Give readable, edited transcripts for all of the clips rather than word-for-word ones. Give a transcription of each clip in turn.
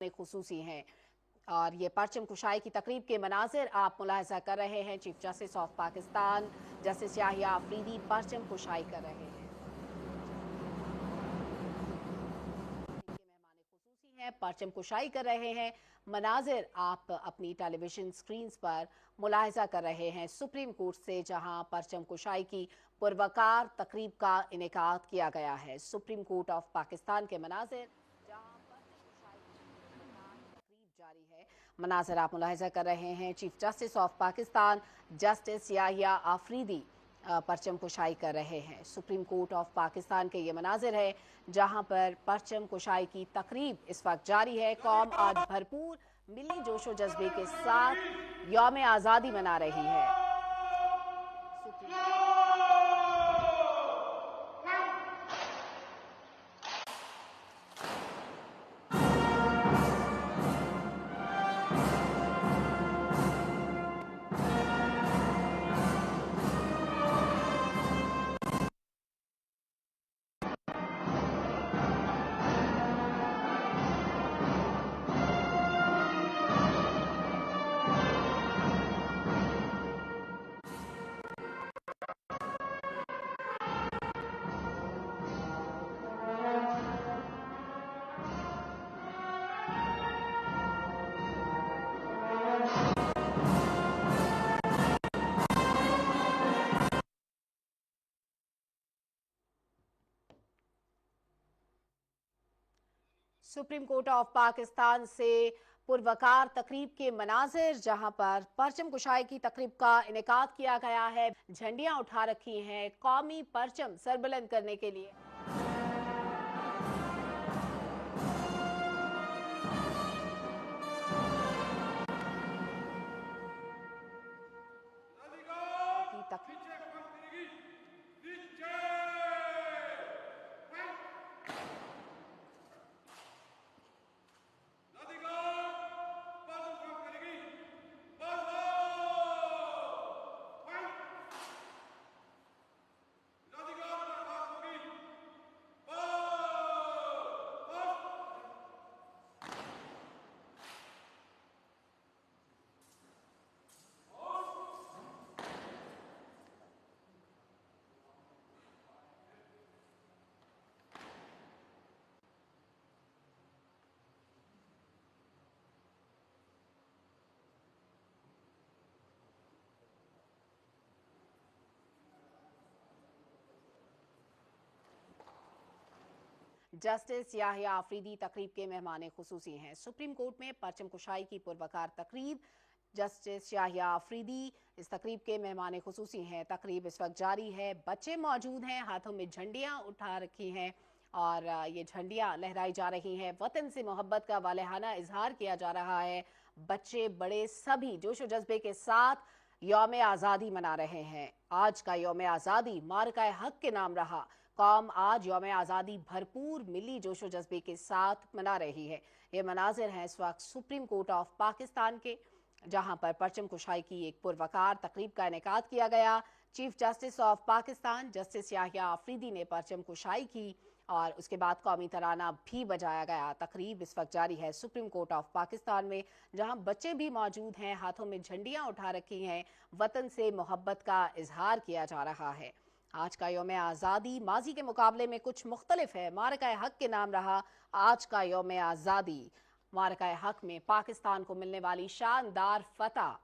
खुसूसी हैं और ये परचम कुशाई की तकरीब के मनाजिर आप मुलाहिजा कर रहे हैं। Chief justice of Pakistan justice Yahya Afridi परचम कुशाई कर रहे हैं। परचम कुशाई कर रहे हैं। मनाजिर आप अपनी टेलीविजन स्क्रीन पर मुलाहिजा कर रहे हैं सुप्रीम कोर्ट से, जहां परचम कुशाई की पुरवकार तकरीब का इनेकाद किया गया है। सुप्रीम कोर्ट ऑफ पाकिस्तान के मनाजिर जहां परचम कुशाई की पुरवकार तकरीब जारी है। मनाजिर आप मुलाहिजा कर रहे हैं। Chief justice of Pakistan justice Yahya Afridi परचम कुशाई कर रहे हैं। सुप्रीम कोर्ट ऑफ पाकिस्तान के ये मनाजिर है जहां पर परचम कुशाई की तकरीब इस वक्त जारी है। कौम आज भरपूर मिली जोशो जज्बे के साथ यौम आज़ादी मना रही है। सुप्रीम कोर्ट ऑफ पाकिस्तान से पुरवकार तकरीब के मनाजिर जहां पर परचम कुशाई की तकरीब का इनेकाद किया गया है। झंडियां उठा रखी हैं कौमी परचम सरबुलंद करने के लिए। जस्टिस याहिया आफरीदी तकरीब के मेहमान खुसूसी हैं। सुप्रीम कोर्ट में परचम कुशाई की पुरवकार तकरीब, जस्टिस याहिया आफरीदी इस तकरीब के मेहमान खुसूसी हैं। तकरीब इस वक्त जारी है, बच्चे मौजूद हैं, हाथों में झंडियां उठा रखी हैं और ये झंडियां लहराई जा रही हैं। वतन से मोहब्बत का वालेहाना इजहार किया जा रहा है। बच्चे बड़े सभी जोशो जज्बे के साथ यौम आज़ादी मना रहे हैं। आज का यौम आज़ादी मारका हक के नाम रहा। कौम आज यौम आज़ादी भरपूर मिली जोशो जज्बे के साथ मना रही है। ये मनाजिर हैं इस वक्त सुप्रीम कोर्ट ऑफ पाकिस्तान के, जहां पर परचम कुशाई की एक पुरवकार तकरीब का इनेकाद किया गया। Chief justice of Pakistan justice Yahya Afridi ने परचम कुशाई की और उसके बाद कौमी तराना भी बजाया गया। तकरीब इस वक्त जारी है सुप्रीम कोर्ट ऑफ पाकिस्तान में, जहां बच्चे भी मौजूद हैं, हाथों में झंडियां उठा रखी हैं। वतन से मोहब्बत का इजहार किया जा रहा है। आज का यौम आज़ादी माजी के मुकाबले में कुछ मुख्तलिफ है। मारका हक के नाम रहा आज का यौम आज़ादी। मारका हक में पाकिस्तान को मिलने वाली शानदार फतह,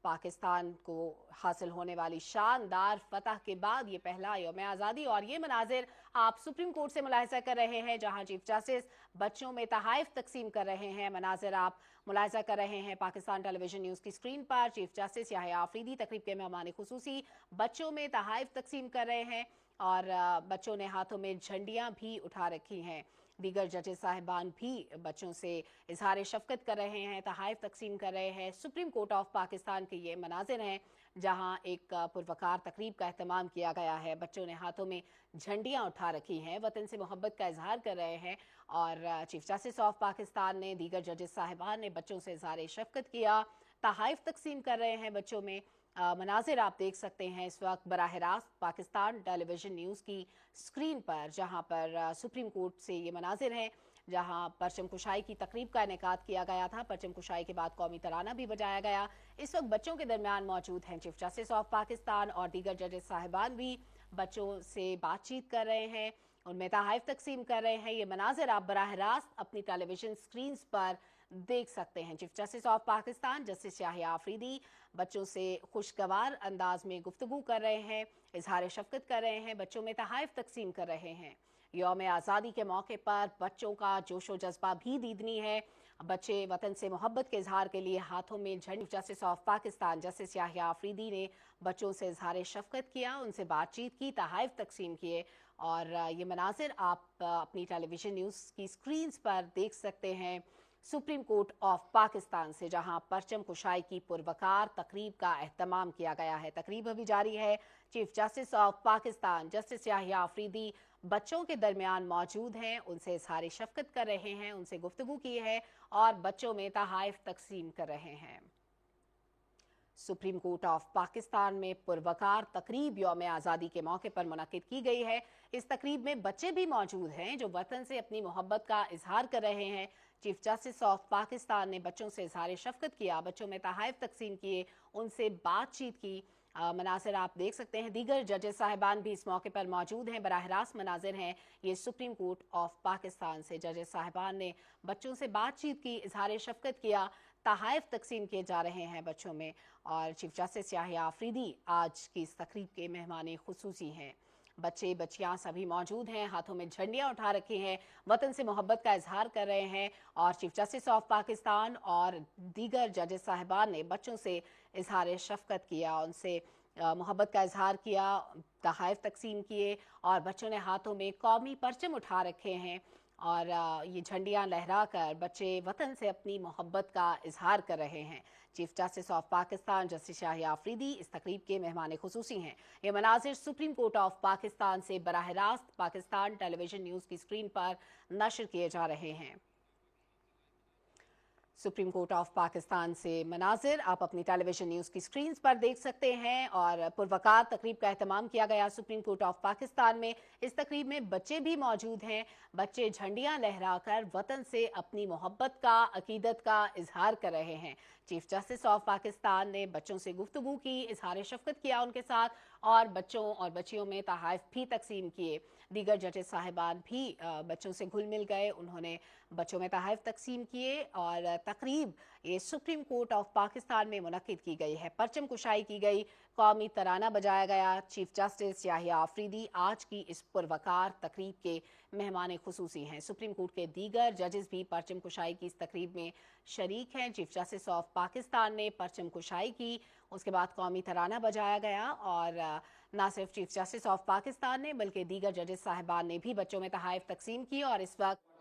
पाकिस्तान को हासिल होने वाली शानदार फतह के बाद ये पहला यौम आज़ादी। और ये मनाजिर आप सुप्रीम कोर्ट से मुलाहिजा कर रहे हैं, जहां चीफ जस्टिस बच्चों में तहाइफ तकसीम कर रहे हैं। मनाजिर आप मुलाहिजा कर रहे हैं पाकिस्तान टेलीविजन न्यूज़ की स्क्रीन पर। चीफ जस्टिस याहिया आफरीदी तकरीब के मेहमान खुसूसी बच्चों में तहाइफ तकसीम कर रहे हैं और बच्चों ने हाथों में झंडियां भी उठा रखी हैं। दीगर जजेस साहिबान भी बच्चों से इजहार शफकत कर रहे हैं, तहाइफ तकसीम कर रहे हैं। सुप्रीम कोर्ट ऑफ पाकिस्तान के ये मनाजिर हैं जहां एक पुरवकार तकरीब का एहतमाम किया गया है। बच्चों ने हाथों में झंडियां उठा रखी हैं, वतन से मोहब्बत का इजहार कर रहे हैं और चीफ जस्टिस ऑफ पाकिस्तान ने, दीगर जजेस साहिबान ने बच्चों से इजहार शफकत किया, तहाइफ तकसीम कर रहे हैं बच्चों में। मनाजिर आप देख सकते हैं इस वक्त बराह रास्त पाकिस्तान टेलीविजन न्यूज़ की स्क्रीन पर, जहां पर सुप्रीम कोर्ट से ये मनाजिर हैं जहां परचम कुशाई की तकरीब का इनेकाद किया गया था। परचम कुशाई के बाद कौमी तराना भी बजाया गया। इस वक्त बच्चों के दरमियान मौजूद हैं चीफ जस्टिस ऑफ पाकिस्तान और दीगर जजेस साहिबान भी बच्चों से बातचीत कर रहे हैं, उनमें तोहफे तकसीम कर रहे हैं। ये मनाजिर आप बराह रास्त अपनी टेलीविजन स्क्रीन पर देख सकते हैं। Chief justice of Pakistan justice Yahya Afridi बच्चों से खुशगवार अंदाज में गुफ्तगू कर रहे हैं, इजहार शफकत कर रहे हैं, बच्चों में तोहफे तकसीम कर रहे हैं। यौम आज़ादी के मौके पर बच्चों का जोशो जज्बा भी दीदनी है। बच्चे वतन से मोहब्बत के इजहार के लिए हाथों में झंडी। Justice of Pakistan justice Yahya Afridi ने बच्चों से इजहार शफकत किया, उनसे बातचीत की, तोहफे तकसीम किए। और ये मनाजिर आप अपनी टेलीविजन न्यूज़ की स्क्रीन पर देख सकते हैं सुप्रीम कोर्ट ऑफ पाकिस्तान से, जहां परचम कुशाई की पुरवकार तकरीब का एहतमाम किया गया है। तकरीब अभी जारी है। Chief justice of Pakistan justice Yahya Afridi बच्चों के दरमियान मौजूद हैं, उनसे इजहार शफकत कर रहे हैं, उनसे गुफ्तगू की है और बच्चों में तोहफे तकसीम कर रहे हैं। सुप्रीम कोर्ट ऑफ पाकिस्तान में पुरवकार तकरीब यौम आज़ादी के मौके पर मुनक्किद की गई है। इस तकरीब में बच्चे भी मौजूद हैं जो वतन से अपनी मोहब्बत का इजहार कर रहे हैं। चीफ जस्टिस ऑफ पाकिस्तान ने बच्चों से इजहार शफकत किया, बच्चों में तोहफे तकसीम किए, उनसे बातचीत की। मनाजिर आप देख सकते हैं। दीगर जजेस साहिबान भी इस मौके पर मौजूद हैं। बराह रास्त मनाजिर हैं ये सुप्रीम कोर्ट ऑफ पाकिस्तान से। जजेस साहिबान ने बच्चों से बातचीत की, इजहार शफकत किया, तोहफे तकसीम किए जा रहे हैं बच्चों में। और चीफ जस्टिस याहिया आफरीदी आज की इस तकरीब के मेहमान खुसूसी हैं। बच्चे बच्चियां सभी मौजूद हैं, हाथों में झंडियां उठा रखी हैं, वतन से मोहब्बत का इजहार कर रहे हैं। और चीफ जस्टिस ऑफ पाकिस्तान और दीगर जजेस साहिबान ने बच्चों से इजहार शफकत किया, उनसे मोहब्बत का इजहार किया, तोहफे तकसीम किए। और बच्चों ने हाथों में कौमी परचम उठा रखे हैं और ये झंडियां लहराकर बच्चे वतन से अपनी मोहब्बत का इजहार कर रहे हैं। Chief justice of Pakistan justice Yahya Afridi इस तकरीब के मेहमान खुसूसी हैं। ये मनाजिर सुप्रीम कोर्ट ऑफ पाकिस्तान से बराह रास्त पाकिस्तान टेलीविजन न्यूज़ की स्क्रीन पर नशर किए जा रहे हैं। सुप्रीम कोर्ट ऑफ पाकिस्तान से मनाजिर आप अपनी टेलीविजन न्यूज़ की स्क्रीन पर देख सकते हैं। और पुरवकार तकरीब का एहतमाम किया गया सुप्रीम कोर्ट ऑफ पाकिस्तान में। इस तकरीब में बच्चे भी मौजूद हैं। बच्चे झंडियां लहराकर वतन से अपनी मोहब्बत का, अकीदत का इजहार कर रहे हैं। चीफ जस्टिस ऑफ पाकिस्तान ने बच्चों से गुफ्तगू की, इजहार शफकत किया उनके साथ और बच्चों और बच्चियों में तोहफे भी तकसीम किए। दीगर जजेस साहिबान भी बच्चों से घुल मिल गए, उन्होंने बच्चों में तोहफे तकसीम किए। और तकरीब ये सुप्रीम कोर्ट ऑफ पाकिस्तान में मुनक्किद की गई है। परचम कुशाई की गई, कौमी तराना बजाया गया। चीफ जस्टिस याहिया आफरीदी आज की इस पुरवकार तकरीब के मेहमान खुसूसी हैं। सुप्रीम कोर्ट के दीगर जजेस भी परचम कुशाई की इस तकरीब में शरीक हैं। चीफ जस्टिस ऑफ पाकिस्तान ने परचम कुशाई की, उसके बाद कौमी तराना बजाया गया। और ना सिर्फ चीफ जस्टिस ऑफ पाकिस्तान ने बल्कि दीगर जजेस साहिबान ने भी बच्चों में तोहफे तकसीम की। और इस वक्त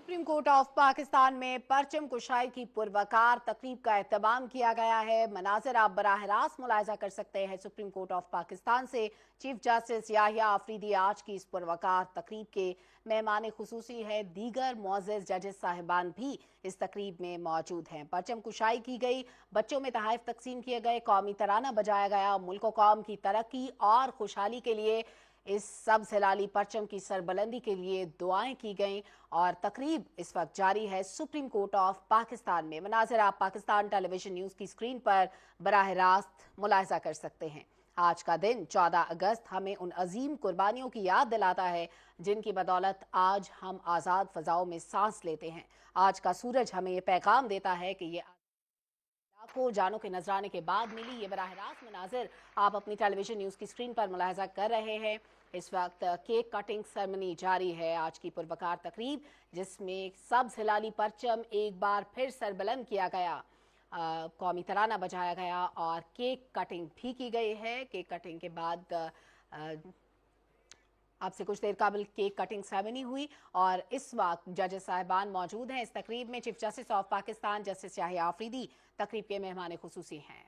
सुप्रीम कोर्ट ऑफ पाकिस्तान में परचम कुशाई की पुरवकार तकरीब का एहतमाम किया गया है। मनाजिर आप बराह रास्त मुलाहिजा कर सकते हैं। सुप्रीम कोर्ट ऑफ पाकिस्तान से चीफ जस्टिस याहिया अफरीदी आज की इस पुरवकार तकरीब के मेहमान खुसूसी है। दीगर मुअज़्ज़ज़ जजेस साहिबान भी इस तकरीब में मौजूद हैं। परचम कुशाई की गई, बच्चों में तहाइफ तकसीम किए गए, कौमी तराना बजाया गया। मुल्क व कौम की तरक्की और खुशहाली के लिए इस सब्ज़ हिलाली परचम की सरबलंदी के लिए दुआएं की गईं और तकरीब इस वक्त जारी है सुप्रीम कोर्ट ऑफ पाकिस्तान में। मनाज़िर आप पाकिस्तान टेलीविजन न्यूज़ की स्क्रीन पर बराह रास्त मुलाहिजा कर सकते हैं। आज का दिन 14 अगस्त हमें उन अजीम कुर्बानियों की याद दिलाता है जिनकी बदौलत आज हम आज़ाद फ़ज़ाओं में सांस लेते हैं। आज का सूरज हमें ये पैगाम देता है कि ये लाखों जानों के नजराने के बाद मिली ये बराह रास्त मनाजिर आप अपनी टेलीविजन न्यूज़ की स्क्रीन पर मुलाहिजा कर रहे हैं। इस वक्त केक कटिंग सेरेमनी जारी है। आज की पुरवकार तकरीब जिसमें सब्ज़ हिलाली परचम एक बार फिर सरबलंद किया गया, कौमी तराना बजाया गया और केक कटिंग भी की गई है। केक कटिंग के बाद अब से कुछ देर कबल केक कटिंग सेरेमनी हुई और इस वक्त जजेस साहिबान मौजूद हैं इस तकरीब में। Chief justice of Pakistan justice Yahya Afridi तकरीब के मेहमान खुसूसी हैं।